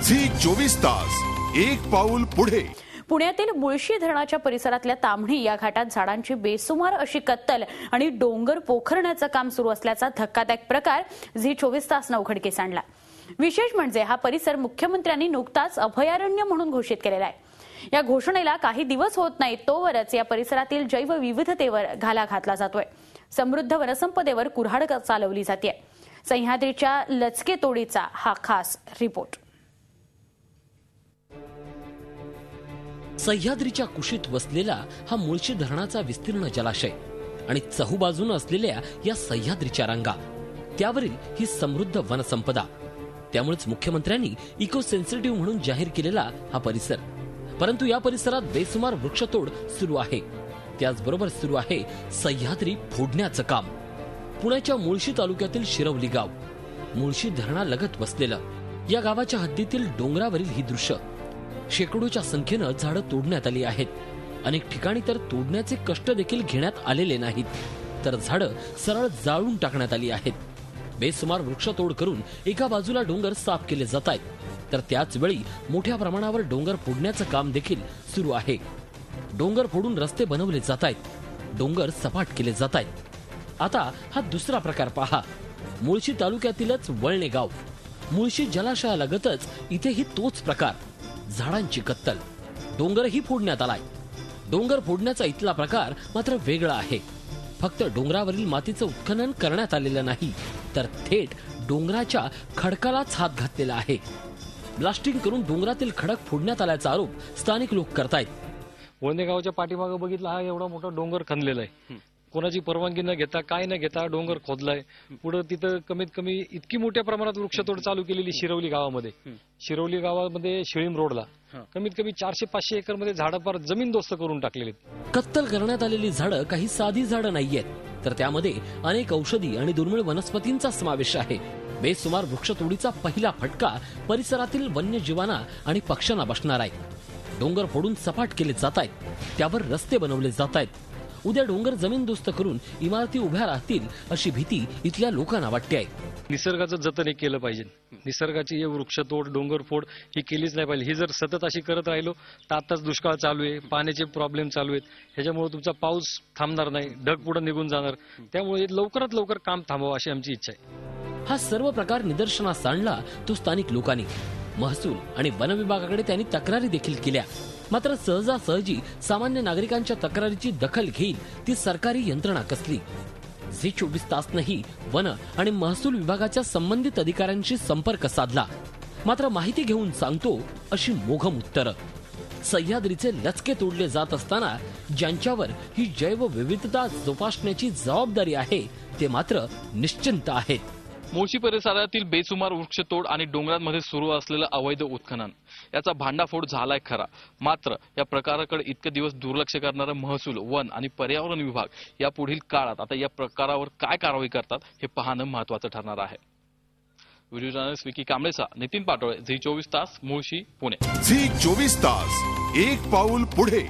Zee 24 तास एक पाऊल पुढे। पुण्यातील मुळशी धरणाच्या परिसरातल्या ताम्हणी या घाटात झाडांची बेसुमार अशी कत्तल आणि डोंगर पोखरण्याचं काम सुरू असल्याचा धक्कादायक प्रकार झी 24 तासनं उघडकीस आणला। विशेष म्हणजे हा परिसर मुख्यमंत्र्यांनी नुकताच अभयारण्य म्हणून घोषित केलेला आहे। या घोषणेला काही दिवस होत नाहीत तोवरच या परिसरातील जैवविविधतेवर घाला घातला जातोय। समृद्ध वनसंपदेवर कुऱ्हाड चालवली जाते। सह्याद्रीच्या लचके तोडीचा हा खास रिपोर्ट। सह्याद्रीच्या कुशीत वसलेला हा मुळशी धरणाचा विस्तीर्ण जलाशय आणि चहूबाजूने असलेल्या या सह्याद्रीच्या रांगा, त्यावरील ही समृद्ध वनसंपदा, त्यामुळेच मुख्यमंत्र्यांनी इको सेन्सिटिव्ह म्हणून जाहीर केलेला हा परिसर। परंतु या परिसरात बेसुमार वृक्षतोड सुरू आहे। त्याचबरोबर सुरू आहे सह्याद्री फोडण्याचं काम। पुण्याच्या मुळशी तालुक्यातील शिरवली गाव, मुळशी धरणालगत वसलेलं या गावाच्या हद्दीतील डोंगरावरील ही दृश्य। शेकडोच्या संख्येनं झाडं तोडण्यात आली आहेत। अनेक ठिकाणी तर तोडण्याचे कष्ट देखील घेण्यात आलेले नाहीत, तर झाडं सरळ जाळून टाकण्यात आली आहेत। बेसुमार वृक्षतोड करून एका बाजूला डोंगर साफ केले जात आहेत, तर त्याच वेळी मोठ्या प्रमाणावर डोंगर फोडण्याचं काम देखील सुरू आहे। डोंगर फोडून रस्ते बनवले जात आहेत, डोंगर सपाट केले जात आहेत। आता हा दुसरा प्रकार पहा। मुळशी तालुक्यातीलच वळणे गाव, मुळशी जलाशयालगतच इथेही तोच प्रकार। झाडांची कत्तल, डोंगरही फोडण्यात आलाय। डोंगर फोडण्याचा इथला प्रकार मात्र वेगळा आहे। फक्त डोंगरावरील मातीचं उत्खनन करण्यात आलेलं नाही, तर थेट डोंगराच्या खडकालाच हात घातलेला आहे। ब्लास्टिंग करून डोंगरातील खडक फोडण्यात आल्याचा आरोप स्थानिक लोक करतायत। वळणे गावाच्या पाठीमागे बघितला, हा एवढा मोठा डोंगर खणलेला आहे। कोणाची परवानगी न घेता, काय न घेता डोंगर खोदलाय। पुढे तिथं कमीत कमी इतकी मोठ्या प्रमाणात वृक्षतोड चालू केलेली शिरवली गावामध्ये। शिरवली गावामध्ये शिळीम रोडला कमीत कमी 400-500 एकर मध्ये झाडं पार जमीनदोस्त करून टाकलेली। कत्तल करण्यात आलेली झाडं काही साधी झाडं नाहीयेत, तर त्यामध्ये अनेक औषधी आणि दुर्मिळ वनस्पतींचा समावेश आहे। बेसुमार वृक्षतोडीचा पहिला फटका परिसरातील वन्यजीवांना आणि पक्ष्यांना बसणार आहे। डोंगर फोडून सपाट केले जात आहेत, त्यावर रस्ते बनवले जात आहेत। उद्या डोंगर जमीनदोस्त करून इमारती उभ्या राहतील अशी भीती इथल्या लोकांना वाटते आहे। निसर्गाचं जतन केलं पाहिजे। निसर्गाची वृक्षतोड, डोंगरफोड ही केलीच नाही पाहिजे। ही जर सतत अशी करत राहिलो तर आताच दुष्काळ चालू आहे, पाण्याचे प्रॉब्लेम चालू आहेत। ह्याच्यामुळे तुमचा पाऊस थांबणार नाही, ढग पुढे निघून जाणार। त्यामुळे लवकरात लवकर काम थांबवा अशी आमची इच्छा आहे। हा सर्व प्रकार निदर्शनास आणला तो स्थानिक लोकांनी। महसूल आणि वन विभागाकडे त्यांनी तक्रारी देखील केल्या, मात्र सहजासहजी सामान्य नागरिकांच्या तक्रारीची दखल घेईल ती सरकारी यंत्रणा कसली। झी 24 तासनंही वन आणि महसूल विभागाच्या संबंधित अधिकाऱ्यांशी संपर्क साधला, मात्र माहिती घेऊन सांगतो अशी मोघम उत्तरं। सह्याद्रीचे लचके तोडले जात असताना ज्यांच्यावर ही जैवविविधता जोपासण्याची जबाबदारी आहे ते मात्र निश्चिंत आहेत। मुळशी परिसरातील बेसुमार वृक्षतोड आणि डोंगरांमध्ये सुरू असलेलं अवैध उत्खनन याचा भांडाफोड झालाय खरा, मात्र या प्रकाराकडे इतके दिवस दुर्लक्ष करणारा महसूल, वन आणि पर्यावरण विभाग या पुढील काळात आता या प्रकारावर काय कारवाई करतात हे पाहणं महत्त्वाचं ठरणार आहे। व्हिडिओ जर्नलिस्ट विकी कांबळेचा नितीन पाटोळे, झी 24 तास, मुळशी, पुणे। झी 24 तास एक पाऊल पुढे।